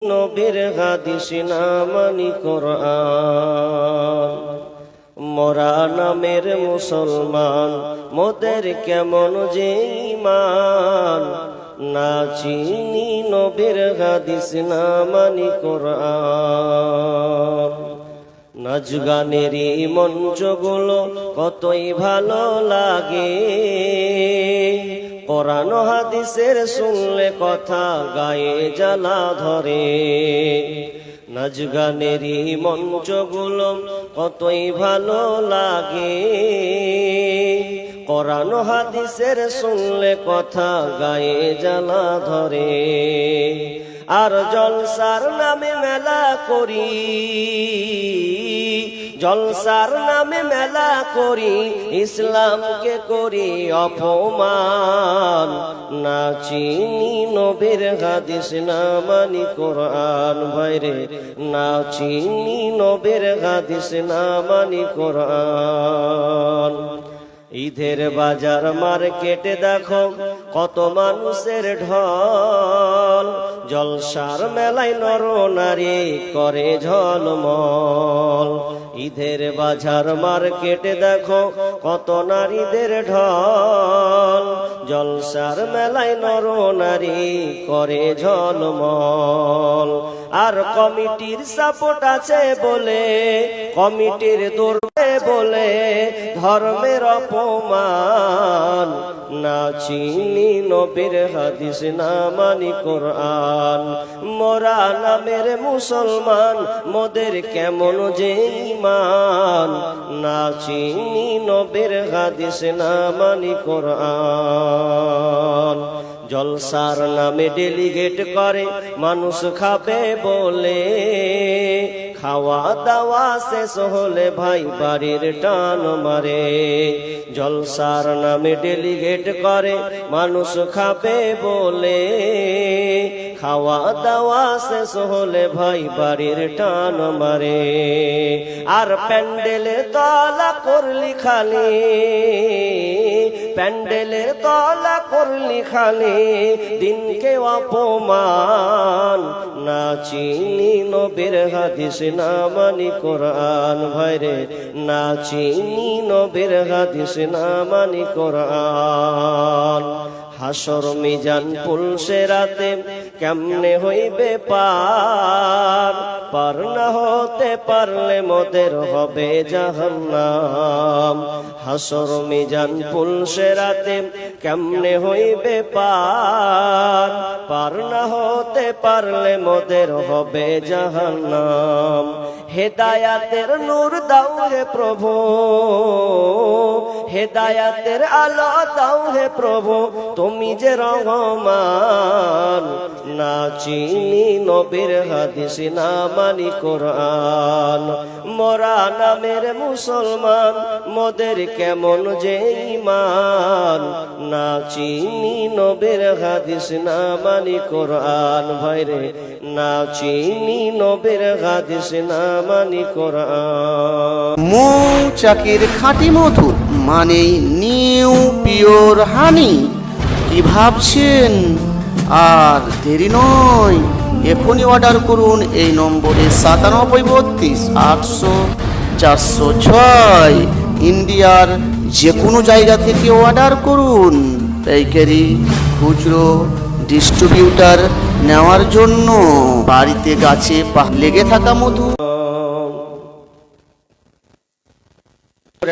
নবীর হাদিস না মানি কোরআন। মোরা নামের মুসলমান, মোদের কেমন যে ঈমান, না চিনি নবীর হাদিস না মানি কোরআন। নাচ গানেরই মঞ্চগুলো কতই ভালো লাগে, কোরআন হাদিসের শুনলে কথা গায়ে জ্বালা ধরে। নাচ গানেরই মঞ্চগুলো কতই ভালো লাগে, কোরআন হাদিসের শুনলে কথা গায়ে জ্বালা ধরে। আর জলসার নামে মেলা করি, জলসার নামে মেলা করি, ইসলামকে করি অপমান। না চিনি নবীর হাদিস না মানি কোরআন। ভাইরে না চিনি নবীর হাদিস না মানি কোরআন। ঈদের বাজার মার্কেটে দেখো কত মানুষের ঢল, জলসার মেলায় নর নারী করে ঝলমল। ঈদের বাজার মার্কেটে দেখো কত নারীদের ঢল, জলসার মেলায় নর নারী করে ঝলমল। আর কমিটির সাপোর্ট আছে বলে, কমিটির দৌড়ে বলে ধর্মের অপমান। না চিনি নবীর হাদিস না মানি কোরআন। মোরা নামের মুসলমান, মোদের কেমন যে ঈমান, না চিনি নবীর হাদিস না মানি কোরআন। জলসার নামে ডেলিগেট করে মানুষ খাবে বলে, খাওয়া দাওয়া শেষ হলে ভাই বাড়ির টান মারে। জলসার নামে ডেলিগেট করে মানুষ খাবে বলে, খাওয়া দাওয়া শেষ হলে ভাই বাড়ির টান মারে। আর প্যান্ডেলে তলা করলি খালি, প্যান্ডেলে তলা করলি খালি, দিনকে অপমান। না চিনি নবীর হাদিস না মানি কোরআন। ভাইরে না চিনি নবীর হাদিস না মানি কোরআন। হাসর মিজান পুলসে রাতে কেমনে হইবে পার, পার না হতে পারলে মোদের হবে জাহান্নাম। হাসর মিজান পুলসে রাতে কেমনে হইবে পার, পার না হতে পারলে মোদের হবে জাহান্নাম। হেদায়াতের নূর দাও হে প্রভু, হেদায়াতের আলো দাও হে প্রভু, তুমি যে রহমান। না চিনি নবীর হাদিস না মানি কোরআন। মোরা নামের মুসলমান, মোদের কেমন যে ঈমান, না চিনি নবীর হাদিস না মানি কোরআন। ভাইরে না চিনি নবীর হাদিস না মানি কোরআন। মৌচাকের খাঁটি মধু মানেই নিউ পিওর হানি। কি ভাবছেন? আর দেরি নয়, এখনই অর্ডার করুন এই নম্বরে 9732 ইন্ডিয়ার যে কোনো জায়গা থেকে অর্ডার করুন। পাইকারি, খুচরো, ডিস্ট্রিবিউটার নেওয়ার জন্য। বাড়িতে গাছে লেগে থাকা মধু।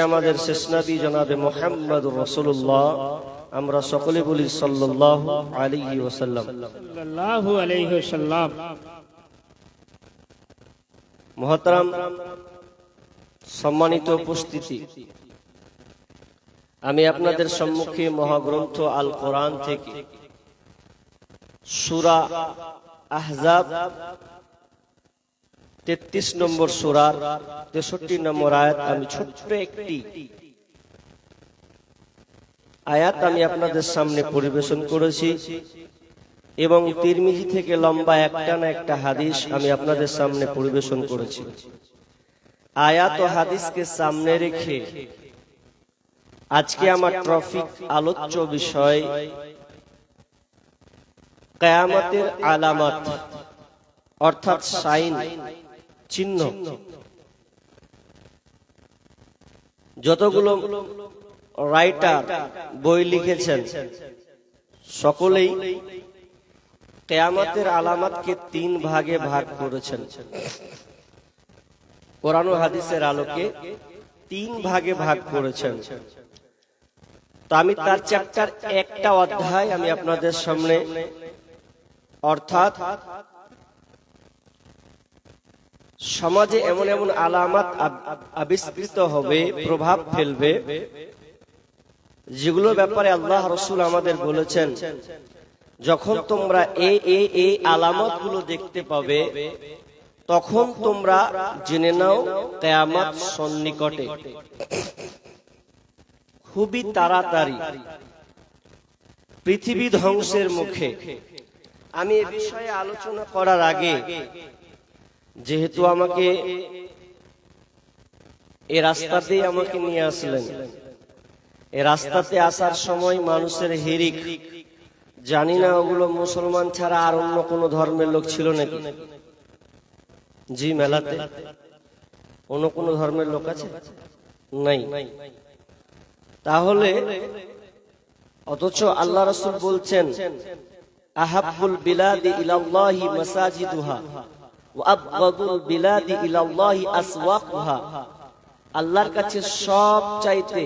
আমাদের শেষ নবী জনাবে মুহাম্মদুর রাসূলুল্লাহ, আমরা সকলে বলি সাল্লাল্লাহু আলাইহি ওয়াসাল্লাম। সাল্লাল্লাহু আলাইহি ওয়াসাল্লাম। মুহতারাম সম্মানিত উপস্থিতি, আমি আপনাদের সম্মুখে মহাগ্রন্থ আল কোরআন থেকে সূরা আহজাব 33 নম্বর সূরার 63 নম্বর আয়াত, আমি ছোট্ট একটি আয়াত আমি আপনাদের সামনে পরিবেশন করেছি এবং তিরমিজি থেকে লম্বা একটা হাদিস আমি আপনাদের সামনে পরিবেশন করেছি। আয়াত ও হাদিসকে সামনে রেখে আজকে আমার টপিক আলোচ্য বিষয় কিয়ামতের আলামত। অর্থাৎ সাইন, চিহ্ন। যতগুলো রাইটার বই লিখেছেন সকলেই কিয়ামতের আলামতকে 3 ভাগে ভাগ করেছেন। কোরআন ও হাদিসের আলোকে 3 ভাগে ভাগ করেছেন। তো আমি তার চ্যাপ্টার একটা অধ্যায় আমি আপনাদের সামনে, অর্থাৎ সমাজে এমন এমন আলামত আবিষ্কৃত হবে, প্রভাব ফেলবে, যেগুলোর ব্যাপারে আল্লাহ রাসূল আমাদের বলেছেন যখন তোমরা এই আলামত গুলো দেখতে পাবে তখন তোমরা জেনে নাও কিয়ামত সন্নিকটে, খুবই তাড়াতাড়ি, পৃথিবী ধ্বংসের মুখে। আমি এ বিষয়ে আলোচনা করার আগে, যেহেতু আমাকে এই রাস্তাতেই আমাকে নিয়ে আসলেন, এই রাস্তাতে আসার সময় মানুষের হিরিক, জানি না ওগুলো মুসলমান ছাড়া আর অন্য কোন ধর্মের লোক ছিল নাকি? জি, মেলাতে অন্য কোন ধর্মের লোক আছে? নাই। তাহলে অথচ আল্লাহ রাসূল বলছেন আহাব্বুল বিলাদি ইলাল্লাহি মাসাজিদুহা ওয়া আবগাদুল বিলাদি ইলাল্লাহি আসওয়াকুহা। আল্লাহর কাছে সবচাইতে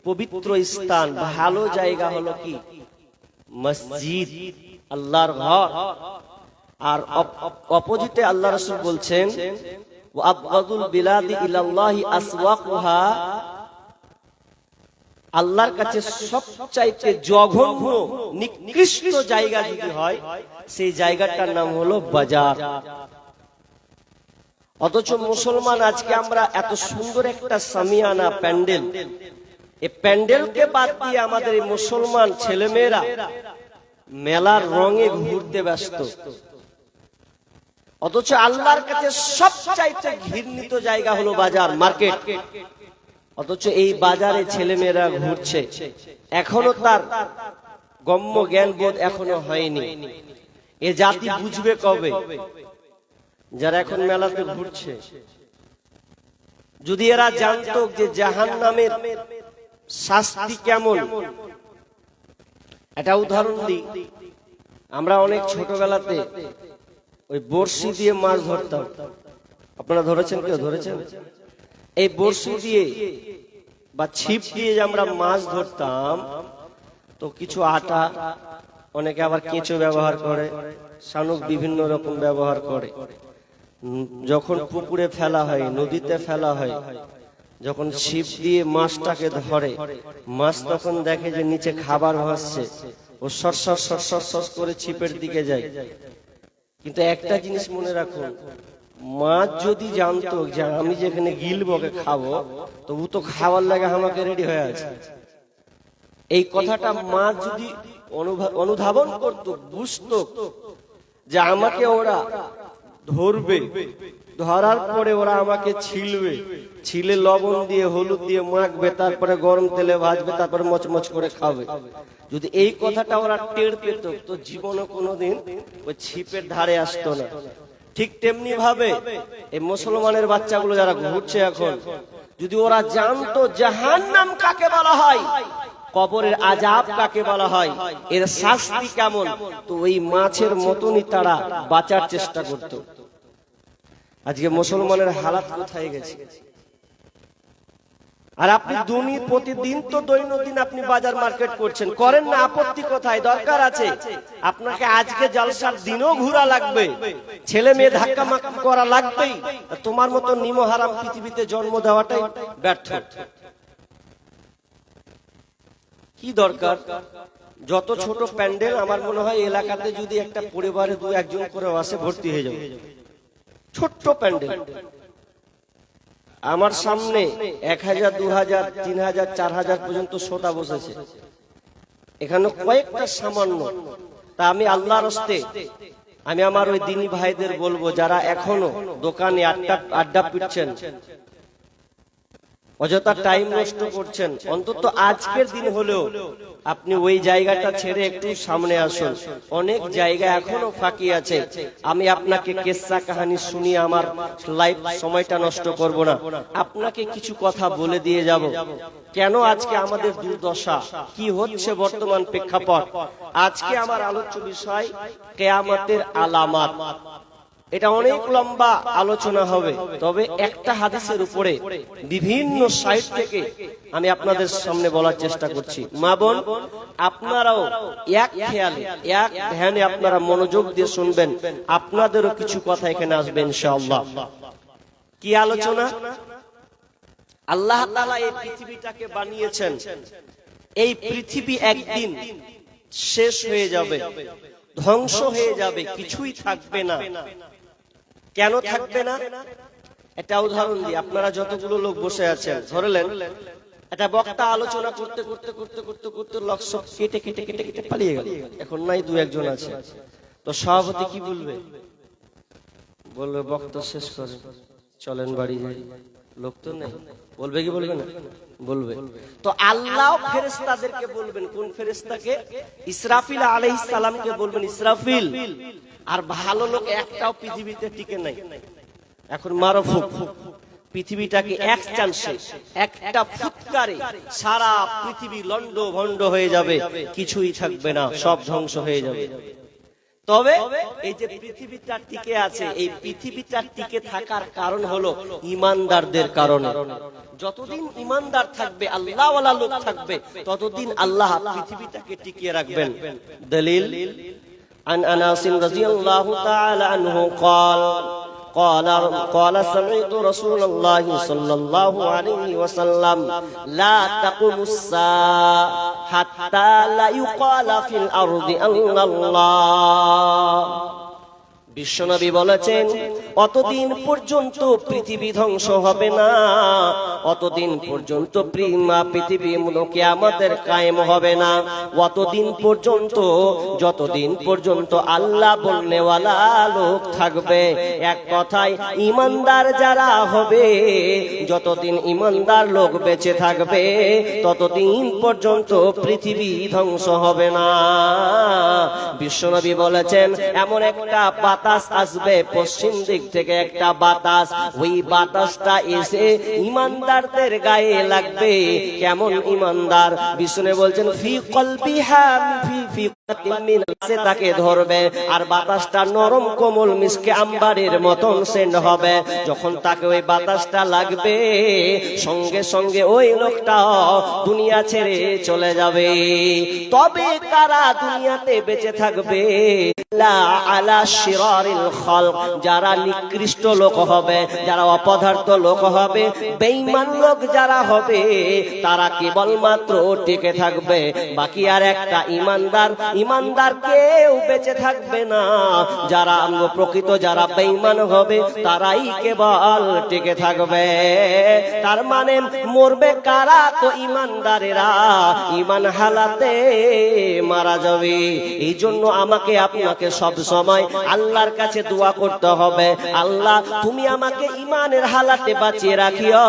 পবিত্র স্থান, ভালো জায়গা হলো কি? মসজিদ, আল্লাহর ঘর। আর অপোজিটে আল্লাহ রাসূল বলছেন ওয়া আবগাদুল বিলাদি ইলাল্লাহি আসওয়াকুহা, আল্লাহর কাছে সবচাইতে জঘন্য নিকৃষ্ট জায়গা যদি হয় সেই জায়গাটার নাম হলো বাজার। অথচ মুসলমান আজকে আমরা এত সুন্দর একটা সামিয়ানা প্যান্ডেল, এই প্যান্ডেলকে বাদ দিয়ে আমাদের এই মুসলমান ছেলেমেয়েরা মেলার রঙে ঘুরতে ব্যস্ত। অথচ আল্লাহর কাছে সবচাইতে ঘৃণিত জায়গা হলো বাজার, মার্কেট। অথচ এই বাজারে ছেলেমেয়েরা ঘুরছে, এখনো তার গম্য জ্ঞান বোধ এখনো হয়নি। এ জাতি বুঝবে কবে? যারা এখন মেলাতে ঘুরছে। যদি এরা জানতো যে জাহান্নামের শাস্তি কেমন। একটা উদাহরণ দিই, আমরা অনেক ছোটবেলাতে ওই বড়শি দিয়ে মাছ ধরতাম। আপনারা ধরেছেন? কেউ ধরেছেন? এই বড়শি দিয়ে বা ছিপ দিয়ে যে আমরা মাছ ধরতাম, তো কিছু আটা, অনেকে আবার কেঁচো ব্যবহার করে, শানুক বিভিন্ন রকম ব্যবহার করে। যখন পুকুরে ফেলা হয়, নদীতে ফেলা হয়, যখন ছিপ দিয়ে মাছটাকে ধরে, মাছ তখন দেখে যে নিচে খাবার ভাসছে, ও সর করে ছিপের দিকে যায়। কিন্তু একটা জিনিস মনে রাখুন, মাছ যদি জানতো যে আমি যেখানে গিলবকে খাবো, তো ও তো খাওয়ার লাগে আমাকে রেডি হয়ে আছে। এই কথাটা মাছ যদি অনুধাবন করতো, বুঝতো যে আমাকে ওরা ধরবে, ধরার পরে ওরা আমাকে ছিলবে, ছিলে লবণ দিয়ে হলুদ দিয়ে মাখবে, তারপরে গরম তেলে ভাজবে, তারপরে মচমচ করে খাবে, যদি এই কথাটা ওরা টের পেত, তো জীবনে কোনোদিন ওই ছিপের ধারে আসতো না। ঠিক তেমনি ভাবে এই মুসলমানের বাচ্চাগুলো যারা ঘুরছে এখন, যদি ওরা জানতো জাহান্নাম কাকে বলা হয়, কবরের আযাব কাকে বলা হয়, এর শাস্তি কেমন, তো ওই মাছের মতনই তারা বাঁচার চেষ্টা করত। আজকে মুসলমানের হালাত কোথায় গেছে? আর আপনি প্রতিদিন তো দৈনন্দিন আপনি বাজার মার্কেট করছেন, করেন না, আপত্তি কোথায়? দরকার আছে। আপনাকে আজকে জলসার দিনও ঘোরা লাগবে, ছেলে মেয়ে ধাক্কা মাক্কি করা লাগবেই। তোমার মতো নিমহারাম পৃথিবীতে জন্ম দেওয়াটাই ব্যর্থ। কি দরকার? যত ছোট প্যান্ডেল, আমার মনে হয় এলাকাতে যদি একটা পরিবারে 2-1 জন করে আসে, ভর্তি হয়ে যাবে। ছোট্ট প্যান্ডেল, আমার সামনে 1000, 2000, 3000, 4000 পর্যন্ত শ্রোতা বসেছে। এখানে কয়েকটা সামান্য। তা আমি আল্লাহর হস্তে আমি আমার ওই দিনী ভাইদের বলবো, যারা এখনো দোকানে আড্ডা পিটছেন, অযথা টাইম নষ্ট করছেন। অন্তত আজকের দিন হলেও আপনি ওই জায়গাটা ছেড়ে একটু সামনে আসুন। অনেক জায়গা এখনো ফাঁকি আছে। আমি আপনাকে কিস্সা কাহিনী শুনিয়ে আমার লাইফ সময়টা নষ্ট করব না, আপনাকে কিছু কথা বলে দিয়ে যাব কেন আজকে আমাদের দুর্দশা, কি হচ্ছে বর্তমান প্রেক্ষাপট। আজকে আমার আলোচ্য বিষয় কিয়ামতের আলামত। এটা অনেক লম্বা আলোচনা হবে, তবে একটা হাদিসের উপরে বিভিন্ন সাইড থেকে আমি আপনাদের সামনে বলার চেষ্টা করছি। মা বোন, আপনারাও এক খেয়ালে এক ধ্যানে আপনারা মনোযোগ দিয়ে শুনবেন, আপনাদেরও কিছু কথা এখানে আসবে ইনশাআল্লাহ। কি আলোচনা? আল্লাহ তাআলা এই পৃথিবীটাকে বানিয়েছেন। এই পৃথিবী একদিন শেষ হয়ে যাবে, ধ্বংস হয়ে যাবে, কিছুই থাকবে না। কেন থাকবে না? একটা উদাহরণ দিই। আপনারা যতগুলো লোক বসে আছেন, ধরলেন একটা বক্তা আলোচনা করতে করতে করতে করতে করতে লক্ষ কেটে কেটে কেটে কেটে পালিয়ে গেল, এখন নাই দু একজন আছে, তো সভাপতি কি বলবে? বলবে বক্তা শেষ করে চলেন বাড়ি যাই, লোক তো নেই। বলবে কি বলবে না? বলবে। তো আল্লাহ ফেরেশতাদেরকে বলবেন, কোন ফেরেশতাকে? ইসরাফিল আলাইহিস সালামকে বলবেন, ইসরাফিল, আর ভালো লোক একটাও পৃথিবীতে টিকে নাই। এখন মারফুক পৃথিবীটাকে এক চান্সে একটা ফুৎকারে সারা পৃথিবী লন্ড ভন্ড হয়ে যাবে, কিছুই থাকবে না, সব ধ্বংস হয়ে যাবে। তবে এই যে পৃথিবীটা টিকে আছে, এই পৃথিবীটা টিকে থাকার কারণ হলো ইমানদারদের কারণে। যতদিন ইমানদার থাকবে, আল্লাহওয়ালা লোক থাকবে, ততদিন আল্লাহ পৃথিবীটাকে টিকিয়ে রাখবেন। দলিল عن أنس رضي الله تعالى عنه قال سمعت رسول الله صلى الله عليه وسلم لا تقوم الساعة حتى لا يقال في الأرض أن الله। বিশ্বনবী বলেছেন, অতদিন পর্যন্ত পৃথিবী ধ্বংস হবে না, অতদিন পর্যন্ত পৃথিবী কিয়ামতের কায়েম হবে না, অতদিন পর্যন্ত যতদিন পর্যন্ত আল্লাহ বলনেওয়ালা লোক থাকবে। এক কথায় ইমানদার যারা হবে, যতদিন ইমানদার লোক বেঁচে থাকবে, ততদিন পর্যন্ত পৃথিবী ধ্বংস হবে না। বিশ্বনবী বলেছেন, এমন একটা বাতাস আসবে পশ্চিম দিক থেকে, একটা বাতাস, ওই বাতাসটা এসে ইমানদারদের গায়ে লাগবে। কেমন ইমানদার? বিষ্ণু বলছেন, ফি কলবিহা ফি তাকে ধরবে, আর বাতাসটা নরম কোমল মিসকে আম্বারের মতন সেন্ট হবে। যখন তাকে ওই বাতাসটা লাগবে, সঙ্গে সঙ্গে ওই লোকটা দুনিয়া ছেড়ে চলে যাবে। তবে কারা দুনিয়াতে বেঁচে থাকবে? যারা নিকৃষ্ট লোক হবে, যারা অপদার্থ লোক হবে, বেঈমান লোক যারা হবে, তারা কেবলমাত্র টিকে থাকবে। বাকি আর একটা ইমানদার কেউ বেঁচে থাকবে না। যারা প্রকৃত যারা বেঈমান হবে, তারাই কেবল টিকে থাকবে। তার মানে মরবে কারা? তো ইমানদারেরা, ইমান হালাতে মারা যাবে। এই জন্য আমাকে আপনাকে সব সময় আল্লাহর কাছে দোয়া করতে হবে, আল্লাহ তুমি আমাকে ইমানের হালাতে বাঁচিয়ে রাখিও।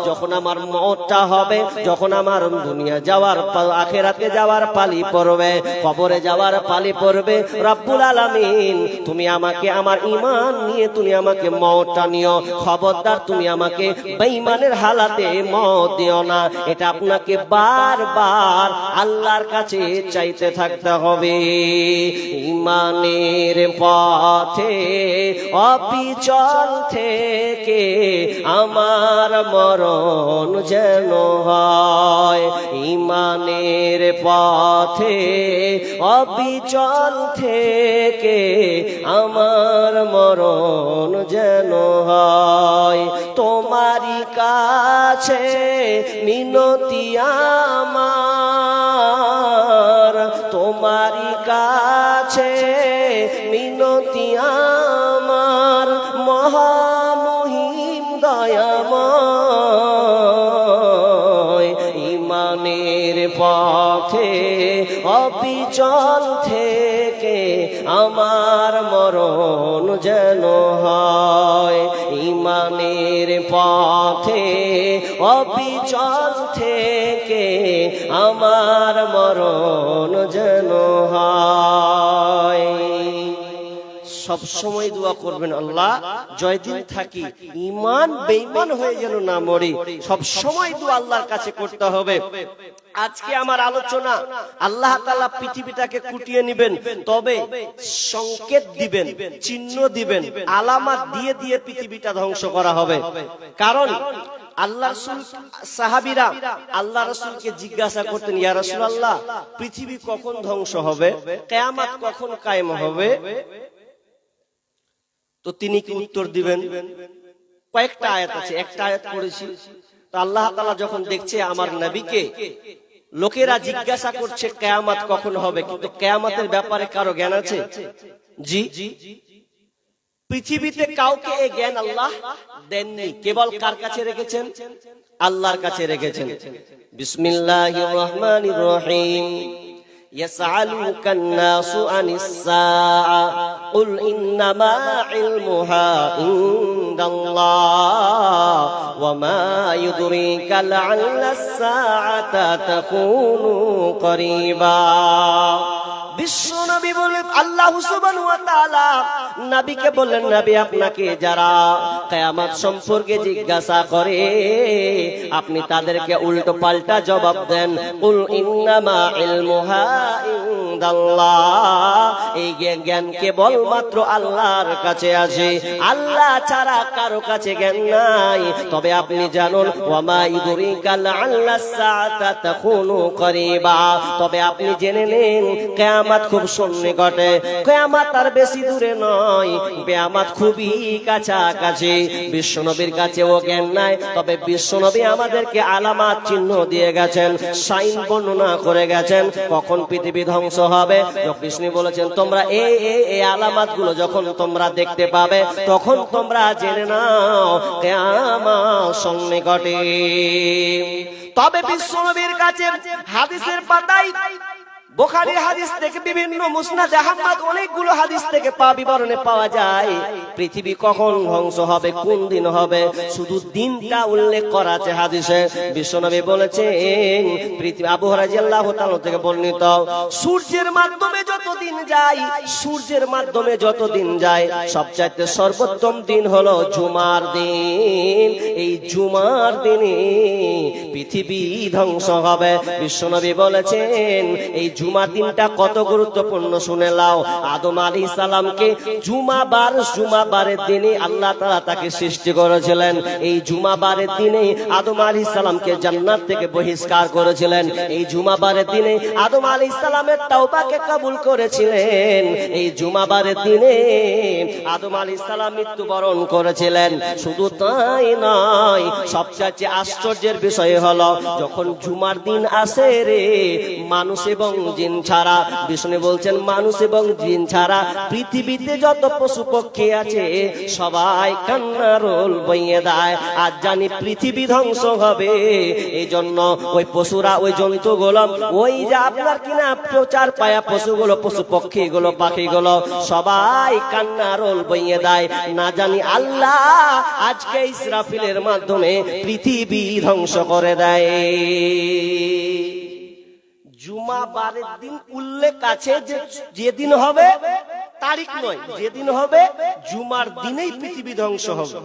যখন আমার মওতটা হবে, যখন আমার দুনিয়া যাওয়ার আখিরাতে যাওয়ার পালি পড়বে, কবরে যাওয়ার পালি পড়বে, রব্বুল আলামিন তুমি আমাকে আমার ঈমান নিয়ে তুমি আমাকে মওতটা নিও। খবরদার তুমি আমাকে বেঈমানের হালাতে মওত দিও না। এটা আপনাকে বারবার আল্লাহর কাছে চাইতে থাকতে হবে। ইমানের পথে অবিচল থেকে আমার মরণ যেন হয়। ইমানের পথে অবিচল থেকে আমার মরণ যেন হয়। তোমারই কাছে মিনতি আমার, তোমারই কাছে মিনতি আমার, মহামহিম দয়াময়। ইমানের পথে অবিচল থেকে আমার মরণ যেন হয়, ঈমানের পথে অবিচল থেকে আমার মরণ যেন হয়। সব সময় দোয়া করবেন, আল্লাহ জয়দিন থাকি ঈমান বেঈমান হয়ে যেন না মরি। সব সময় দোয়া আল্লাহর কাছে করতে হবে। আজকে আমার আলোচনা, আল্লাহ তাআলা পৃথিবীটাকে কুটিয়ে নেবেন, তবে সংকেত দিবেন, চিহ্ন দিবেন, আলামত দিয়ে দিয়ে পৃথিবীটা ধ্বংস করা হবে। কারণ আল্লাহ রাসূল সাহাবীরা আল্লাহ রাসূলকে জিজ্ঞাসা করতেন, ইয়া রাসূলুল্লাহ, পৃথিবী কখন ধ্বংস হবে, কিয়ামত কখন কায়েম হবে? তো তিনি কি উত্তর দিবেন? কয়েকটা আয়াত আছে, একটা আয়াত পড়েছি। তো আল্লাহ তাআলা যখন দেখছে আমার নবীকে লোকেরা জিজ্ঞাসা করছে কিয়ামত কখন হবে, কিন্তু কিয়ামতের ব্যাপারে কারো জ্ঞান আছে? জি, পৃথিবীতে কাউকে এই জ্ঞান আল্লাহ দেননি, কেবল কার কাছে রেখেছেন? আল্লাহর কাছে রেখেছেন। বিসমিল্লাহির রহমানির রহিম। يسألك الناس عن الساعة قل إنما علمها عند الله وما يدريك لعل الساعة تكون قريبا। বিশ্ব নবী বলেন, আল্লাহ সুবহানাহু ওয়া তাআলা নবীকে বললেন, নবী আপনাকে যারা কিয়ামত সম্পর্কে জিজ্ঞাসা করে আপনি তাদেরকে উল্টো পাল্টা জবাব দেন। কুল ইন্নামা ইলমুহা ইনদাল্লাহ, এই জ্ঞান কেবলমাত্র আল্লাহর কাছে আছে, আল্লাহ ছাড়া কারো কাছে জ্ঞান নাই। তবে আপনি জানুন, ওয়ামা ইউদরিকা লাআল্লাস সাআতা তাকুনু করিবা, তবে আপনি জেনে নেন কিয়ামত খুব সন্নিকটে, কিয়ামত আর বেশি দূরে নয়, কিয়ামত খুবই কাছাকাছি। বিশ্বনবীর কাছে ও জ্ঞান নাই, তবে বিশ্বনবী আমাদেরকে আলামত চিহ্ন দিয়ে গেছেন, সাইন বর্ণনা করে গেছেন কখন পৃথিবী ধ্বংস হবে। কৃষ্ণ বলেছেন, তোমরা এই আলামত গুলো যখন তোমরা দেখতে পাবে তখন তোমরা জেনে নাও কিয়ামত সন্নিকটে। তবে বিশ্বনবীর কাছে হাদিসের পাতায় বুখারীর হাদিস থেকে বিভিন্ন মুসনাদ আহমদ অনেকগুলো হাদিস থেকে বিবরণে পাওয়া যায় পৃথিবী কখন ধ্বংস হবে, কোন দিন হবে, শুধু দিনটা উল্লেখ করা আছে হাদিসে। বিশ্বনবী বলেছেন, পৃথিবী আবু হুরায়রা রাদিয়াল্লাহু তাআলা থেকে বর্ণিত, সূর্যের মাধ্যমে যত দিন যায় সবচাইতে সর্বোত্তম দিন হলো জুমার দিন। এই জুমার দিনে পৃথিবী ধ্বংস হবে। বিশ্বনবী বলেছেন, এই জুমার দিনটা কত গুরুত্বপূর্ণ শুনে লাও। আদম আলাইহিস সালামকে জুমাবারের দিনে আল্লাহ তাআলা তাকে সৃষ্টি করেছিলেন। এই জুমাবারের দিনে আদম আলাইহিস সালামকে জান্নাত থেকে বহিষ্কার করেছিলেন। এই জুমাবারের দিনে আদম আলাইহিস সালামের তাওবাকে কবুল করেছিলেন। এই জুমাবারের দিনে আদম আলাইহিস সালাম মৃত্যুবরণ করেছিলেন। শুধু তাই নয়, সবচেয়ে আশ্চর্যের বিষয় হলো যখন জুমার দিন আসে রে, মানুষ এবং জিন ছাড়া, বিষ্ণু বলছেন মানুষ এবং জিন ছাড়া পৃথিবীতে যত পশু পক্ষী আছে সবাই কান্নার রোল বইয়ে দেয়। আজ জানি পৃথিবী ধ্বংস হবে, এই জন্য ওই পশুরা, ওই জন্তুগুলো, ওই যে আপনার কিনা প্রচার পায়া পশুগুলো, পশু পক্ষীগুলো, পাখিগুলো সবাই কান্নার রোল বইয়ে দেয়। না জানি আল্লাহ আজকে ইসরাফিলের মাধ্যমে পৃথিবী ধ্বংস করে দেয়। জুমাবারের দিন উল্লেখ আছে যে যেদিন হবে, তারিখ নয়, যেদিন হবে জুমার দিনেই পৃথিবী ধ্বংস হবে।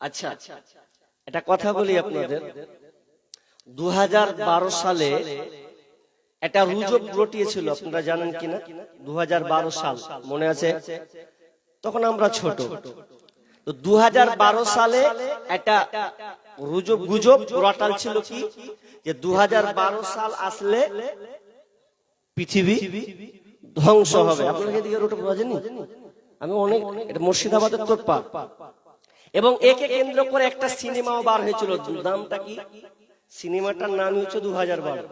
আচ্ছা, এটা কথা বলি আপনাদের, 2012 সালে একটা রুজব রটিয়েছিল, আপনারা জানেন কিনা? 2012 সাল মনে আছে? তখন আমরা ছোট। তো 2012 সালে একটা গুজব রটাল ছিল কি, যে 2012 সাল আসলে পৃথিবী ধ্বংস হবে। আপনাদের এদিকে রোটা বোঝেনি? আমি অনেক, এটা মুর্শিদাবাদের তোরপা, এবং একে কেন্দ্র করে একটা সিনেমাও বার হয়েছিল। নামটা কি? সিনেমাটার নাম হচ্ছে 2012,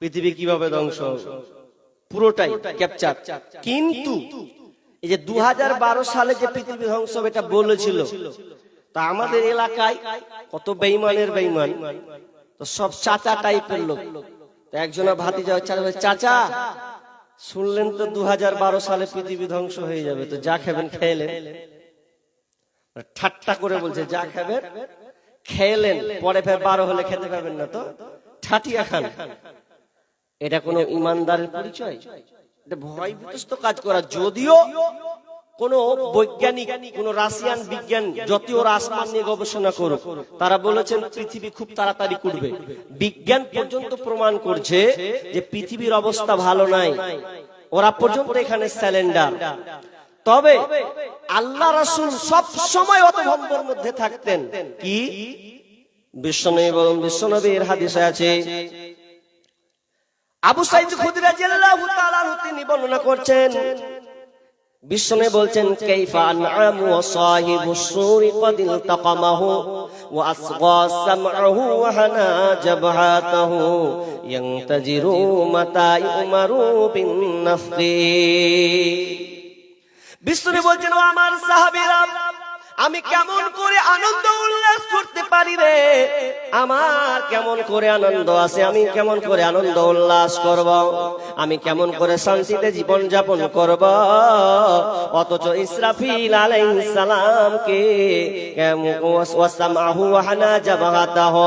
পৃথিবী কিভাবে ধ্বংস হবে, পুরোটাই ক্যাপচার। কিন্তু এই যে 2012 সালে যে পৃথিবী ধ্বংস হবে এটা বলেছিল, তা আমাদের এলাকায় কত বেঈমানের বেঈমান, তো সব চাচা টাইপের লোক। তো একজনা ভাতিজা, চাচা শুনলেন তো 2012 সালে পৃথিবী ধ্বংস হয়ে যাবে, তো যা খাবেন খেলেন। ঠাট্টা করে বলছে যা খাবেন খেলেন, পরে ফের 12 হলে খেতে পাবেন না, তো ঠাটিয়া খান। এটা কোনো ইমানদারের পরিচয়? এটা ভয়ভীত কাজ করা। যদিও কোন বৈজ্ঞানিক, কোন রাশিয়ান বিজ্ঞান যত ওরা আসমান নিয়ে গবেষণা করুক, তারা বলেছেন পৃথিবী খুব তাড়াতাড়ি কুড়বে। বিজ্ঞান পর্যন্ত প্রমাণ করছে যে পৃথিবীর অবস্থা ভালো নাই, ওরা পর্যন্ত এখানে স্যালেন্ডার। তবে আল্লাহ রাসূল সব সময় অতভম্বর মধ্যে থাকতেন। কি বিশ্বনবীর হাদিসে আছে, আবু সাঈদ খুদরী রাদিয়াল্লাহু তাআলা তিনি বর্ণনা করছেন, বিশ্বনবী বলছেন, কাইফা আনআমু ওয়া সাহিবুস সুরি ক্বাদ ইলতাকামাহু ওয়া আসগা সামআহু ওয়া হানা জাবহাতাহু ইয়ানতাজিরু মাতা ইউমারু বিন নাফকি। বিশ্বনবী বলছেন, ও আমার সাহাবীরা, আমি কেমন করে আনন্দ উল্লাস করতে পারি রে, আমার কেমন করে আনন্দ আছে, আমি কেমন করে আনন্দ উল্লাস করব, আমি কেমন করে শান্তিতে জীবন যাপন করব, অথচ ইসরাফিল আলাইহিস সালামকে ওয়াসামাহু ওয়া হানা জাবহাতাহু,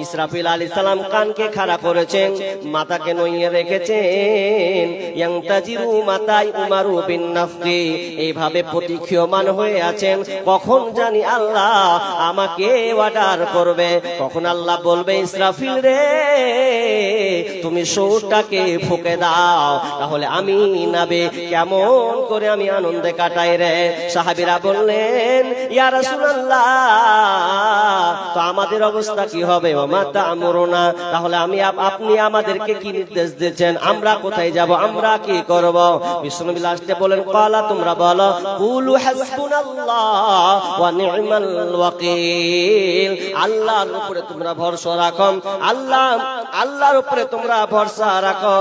ইসরাফিল আলাইহিস সালাম কানকে খাড়া করেছেন, মাথাকে নইয়ে রেখেছেন, ইয়ানতাজিরু মাতাই উমারু বিন নাফকি, এইভাবে প্রতীক্ষমান হয়ে আছেন কখন জানি আল্লাহ আমাকে অর্ডার করবে, কখন আল্লাহ বলবে ইসরাফিল রে তুমি সূরটাকে ফুঁকে দাও, তাহলে আমি নাবে কেমন করে আমি আনন্দে কাটাই রে। সাহাবীরা বললেন, ইয়া রাসূলুল্লাহ, তো আমাদের অবস্থা কি হবে? ওমা তা'মুরুনা, তাহলে আপনি আমাদেরকে কি নির্দেশ দিয়েছেন, আমরা কোথায় যাব, আমরা কি করব? বিশ্বনবী লাস্টে বলেন, ক্বালা, তোমরা বলো, কুলু হাসবুনাল্লাহ ওয়া নি'মাল ওয়াকিল, আল্লাহর উপরে তোমরা ভরসা রাখো, আল্লাহর উপরে তোমরা ভরসা রাখো,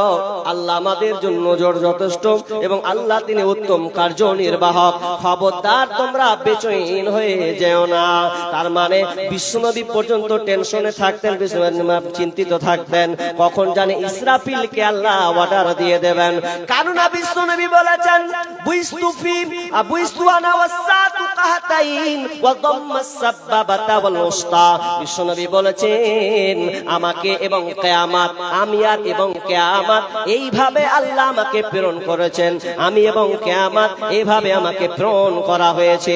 আল্লাহ আমাদের জন্য যথেষ্ট এবং আল্লাহ তিনি উত্তম কার্যনির্বাহক, খবরদার তোমরা বেচৈন হয়ে যেও না। তার মানে বিশ্বনবী পর্যন্ত টেনশনে থাকতেন, চিন্তিত থাকতেন কখন জানে ইসরাফিলকে আল্লাহ অর্ডার দিয়ে দেবেন। কারণ বিশ্বনবী বলেছেন, বুইস্তু আনা ওয়াসাতু কাহাতাইন ওয়া দাম্মাস সাবাবাতা ওয়াল উসতা, বিশ্বনবী বলেছেন আমাকে এবং কিয়ামত, আমি আর এবং কিয়ামত এইভাবে আল্লাহ আমাকে প্রেরণ করেছেন, আমি এবং কিয়ামত এইভাবে আমাকে প্রেরণ করা হয়েছে।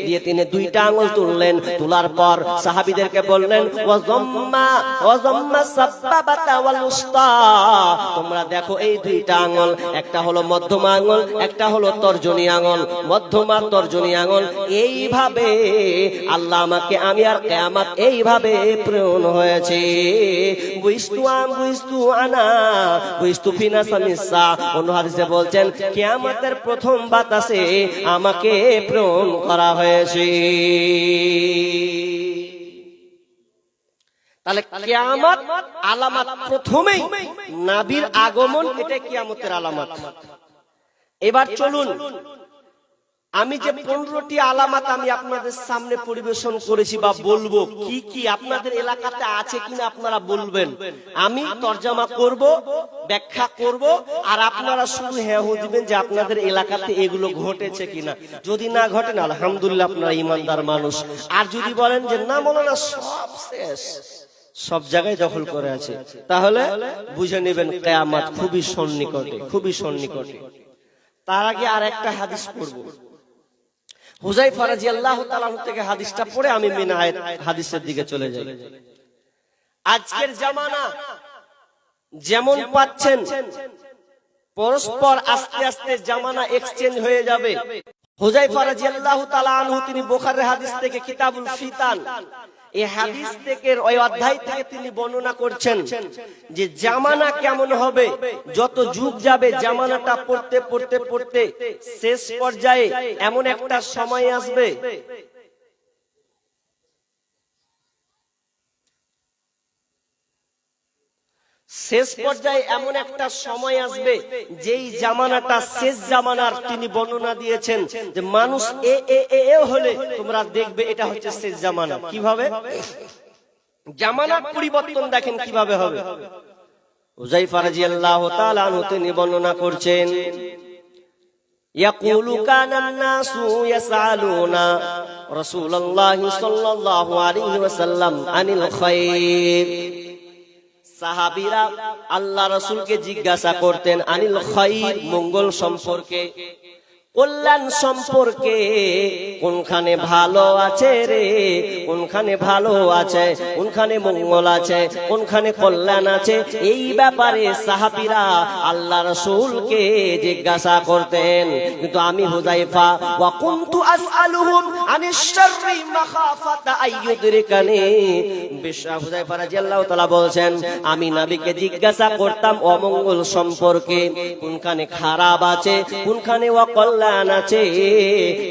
দিয়ে তিনি দুইটা আঙ্গুল তুললেন, তোলার পর সাহাবীদেরকে বললেন, ওয়া দাম্মাস সাবাবাতা ওয়াল উসতা, তোমরা দেখো এই দুইটা আঙ্গুল, একটা হলো মধ্যমা আঙ্গুল, একটা হলো তর্জনী আঙ্গুল, মধ্যমা তর্জনী আঙ্গুল, এইভাবে আল্লাহ আমাকে, আমি আর কিয়ামত এইভাবে প্রেরণ হয়েছে। বুইস্তু আনা বুইস্তু ফিনা সামিসা, অন্য হাদিসে বলছেন কিয়ামতের প্রথম বাতাসে আমাকে প্রেরণ করা হয়েছে। তাহলে কিয়ামত আলামত, প্রথমেই নবীর আগমন, এটা কিয়ামতের আলামত। এবার চলুন, আমি যে 15টি আলামত আমি আপনাদের সামনে পরিবেশন করেছি বা বলবো, কি কি আপনাদের এলাকাতে আছে কিনা আপনারা বলবেন, আমি তরজমা করব, ব্যাখ্যা করব, আর আপনারা শুধু হ্যাঁ হো দিবেন যে আপনাদের এলাকাতে এগুলো ঘটেছে কিনা। যদি না ঘটে না, আলহামদুলিল্লাহ আপনারা ইমানদার মানুষ। আর যদি বলেন যে না মাওলানা সব শেষ, সব জায়গায় দখল করে আছে, তাহলে বুঝে নেবেন কিয়ামত খুবই সন্নিকটে, খুবই সন্নিকটে। তার আগে আর একটা হাদিস পড়ব, হুযায়ফা রাদিয়াল্লাহু তাআলা থেকে হাদিসটা পড়ে আমি মেন হাদিসের দিকে চলে যাই। আজকের জামানা যেমন পাচ্ছেন, পরস্পর আস্তে আস্তে জামানা এক্সচেঞ্জ হয়ে যাবে। হুযায়ফা রাদিয়াল্লাহু তাআলা আনহু তিনি বুখারীর হাদিস থেকে কিতাবুল ফিতান, এই হাদিস থেকে, ওই অধ্যায় থেকে তিনি বর্ণনা করছেন যে জামানা কেমন হবে, যত যুগ যাবে জামানাটা পড়তে পড়তে পড়তে শেষ পর্যায়ে এমন একটা সময় আসবে, শেষ পর্যায়ে এমন একটা সময় আসবে যেই জামানাটা শেষ জামানার তিনি বর্ণনা দিয়েছেন যে মানুষ এ হলে তোমরা দেখবে এটা হচ্ছে শেষ জামানা। কিভাবে জামানার পরিবর্তন দেখেন কিভাবে হবে। হুযায়ফা রাদিয়াল্লাহু তাআলা আনহু তিনি বর্ণনা করছেন, ইয়াকুলু কানান নাসু ইয়াসআলুনা রাসূলুল্লাহি সাল্লাল্লাহু আলাইহি ওয়াসাল্লাম আনিল খায়র। সাহাবীরা আল্লাহ রাসূলকে জিজ্ঞাসা করতেন আনিল খায়র, মঙ্গল সম্পর্কে, কল্যাণ সম্পর্কে, কোনখানে ভালো আছে রে, কোনখানে ভালো আছে, কোনখানে মঙ্গল আছে, কোনখানে কল্যাণ আছে, এই ব্যাপারে সাহাবীরা আল্লাহ রাসূলকে জিজ্ঞাসা করতেন। কিন্তু আমি হুযায়ফা ওয়া কুনতু আসআলুহুম আনিশ শাররি মাখাফাতা আইয়ুদরিকানি, হুযায়ফা রাদিয়াল্লাহু তাআলা বলছেন, আমি নবীকে জিজ্ঞাসা করতাম অমঙ্গল সম্পর্কে, কোনখানে খারাপ আছে, কোনখানে অকল্যাণ আছে।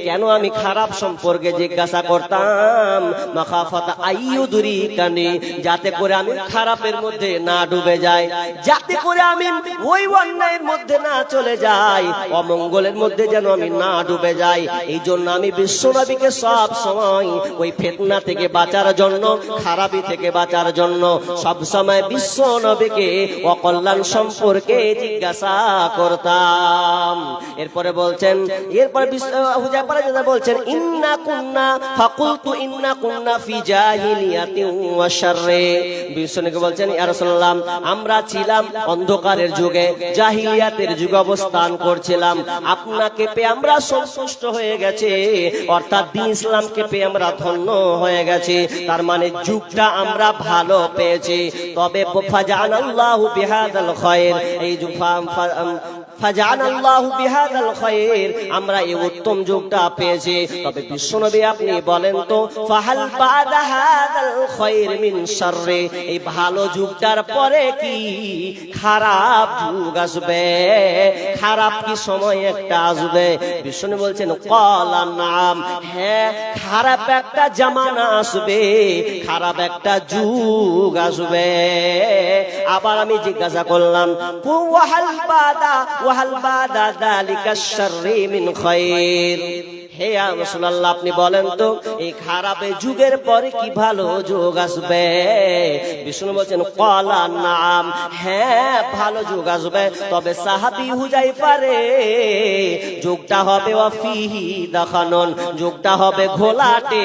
কেন আমি খারাপ সম্পর্কে জিজ্ঞাসা করতাম? মাখাফাতা আইয়ুদরিকানি, যাতে করে আমি খারাপের মধ্যে না ডুবে যাই, যাতে করে আমি ওই অন্যায়ের মধ্যে না চলে যাই, অমঙ্গলের মধ্যে যেন আমি না ডুবে যাই। এই জন্য আমি বিশ্বনবীকে সব সময় ওই ফিতনা থেকে বাঁচার জন্য, খারাপি থেকে বাঁচার জন্য সব সময় বিশ্বনবীকে অকল্যাণ সম্পর্কে জিজ্ঞাসা করতাম। এরপরে বলছেন, এরপর হুযায়ফা রাদিয়াল্লাহু বলছেন, ইন্না কুন্না ফাকুলতু ইন্না কুন্না ফি জাহিলিয়াতিন ওয়া শাররি। বিশ্বনবী বলছেন, ইয়া রাসূলুল্লাহ, আমরা ছিলাম অন্ধকারের যুগে, জাহিলিয়াতের যুগে অবস্থান করছিলাম, আপনাকে পেয়ে আমরা সন্তুষ্ট হয়ে গেছে, অর্থাৎ দ্বীন ইসলামকে পেয়ে আমরা ধন্য হয়ে গেছি, তার মানে যুগটা আমরা ভালো পেয়েছি। তবে ফাজানাল্লাহু বিহাদাল খায়র, এই ফাজানাল্লাহু বিহাদাল খায়র, আমরা এই উত্তম যুগটা পেয়েছি। তবে বিশ্বনবী আপনি বলেন তো, ফাহাল বাদা হাদাল খায়র মিন শাররি, এই ভালো যুগটার পরে কি খারাপ যুগ আসবে? খারাপ কি সময় একটা আসবে? বিশ্বনবী বলছেন, ক্বালা নাম, হ্যাঁ, খারাপ একটা জামানা আসবে, খারাপ একটা যুগ আসবে। আবার আমি জিজ্ঞাসা করলাম, ওয়াহাল বাদা যালিকা শাররি মিন খায়র, হে রাসূলুল্লাহ আপনি বলেন তো, এই খারাপ যুগের পরে কি ভালো যুগ আসবে? বিষ্ণু বলছেন, ক্বালা নাম, হ্যাঁ, ভালো যুগ আসবে। তবে সাহাবী হুযায়ফা রে, যুগটা হবে ওয়াফিহি দাখানুন, যুগটা হবে ঘোলাটে,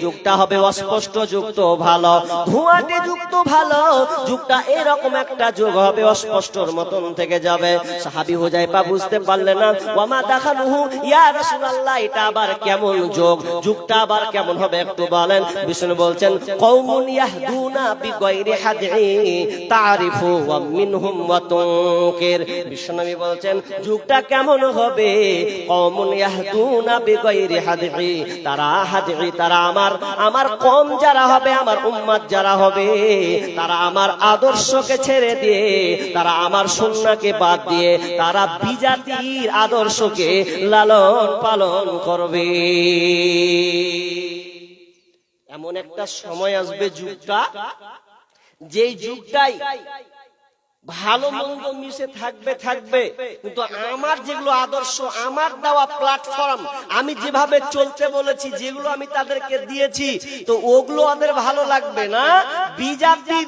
যুগটা হবে অস্পষ্ট যুক্ত ভালো, ধোঁয়াটে যুক্ত ভালো, যুগটা এরকম একটা যুগ হবে, অস্পষ্টর মতন থেকে যাবে। সাহাবী হুযায়ফা বুঝতে পারলেন না, ওয়ামা দাখানুহু ইয়া রাসূলুল্লাহ, এটা আবার কেমন যুগ, যুগটা আবার কেমন হবে একটু বলেন। বিষ্ণু বলছেন, কওমুন ইয়াহদুনা বিগাইরি হাদি তারিফু ওয়া মিনহুম ওয়া তুনকির। বিশ্বনবী বলছেন, যুগটা কেমন হবে? কওমুন ইয়াহদুনা বিগাইরি হাদি, তারা হাদি, তারা আমার কম যারা হবে, আমার উম্মত যারা হবে, তারা আমার আদর্শকে ছেড়ে দিয়ে, তারা আমার সুন্নাহকে বাদ দিয়ে, তারা বিজাতির আদর্শকে লালন পালন করবে। এমন একটা সময় আসবে, যুগটা, যেই যুগটাই ভালো মন্দ মিশে থাকবে, কিন্তু আমার যেগুলো আদর্শ, আমার দেওয়া প্ল্যাটফর্ম, আমি যেভাবে চলতে বলেছি, যেগুলো আমি তাদেরকে দিয়েছি, তো ওগুলো ওদের ভালো লাগবে না। বিজাতির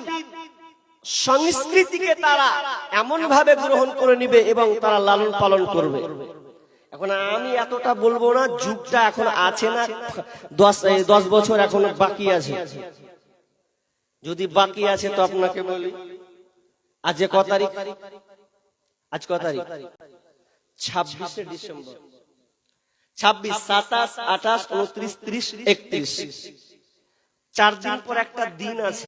সংস্কৃতিকে তারা এমন ভাবে গ্রহণ করে নিবে এবং তারা লালন পালন করবে। এখন আমি এতটা বলবো না, যুগটা এখন আছে না, 10 বছর এখনো বাকি আছে। যদি বাকি আছে তো আপনাকে বলি, আজ কত তারিখ? আজ কত তারিখ? 26শে ডিসেম্বর। 26, 27, 28, 29, 30, 31, 4 দিন পর একটা দিন আছে।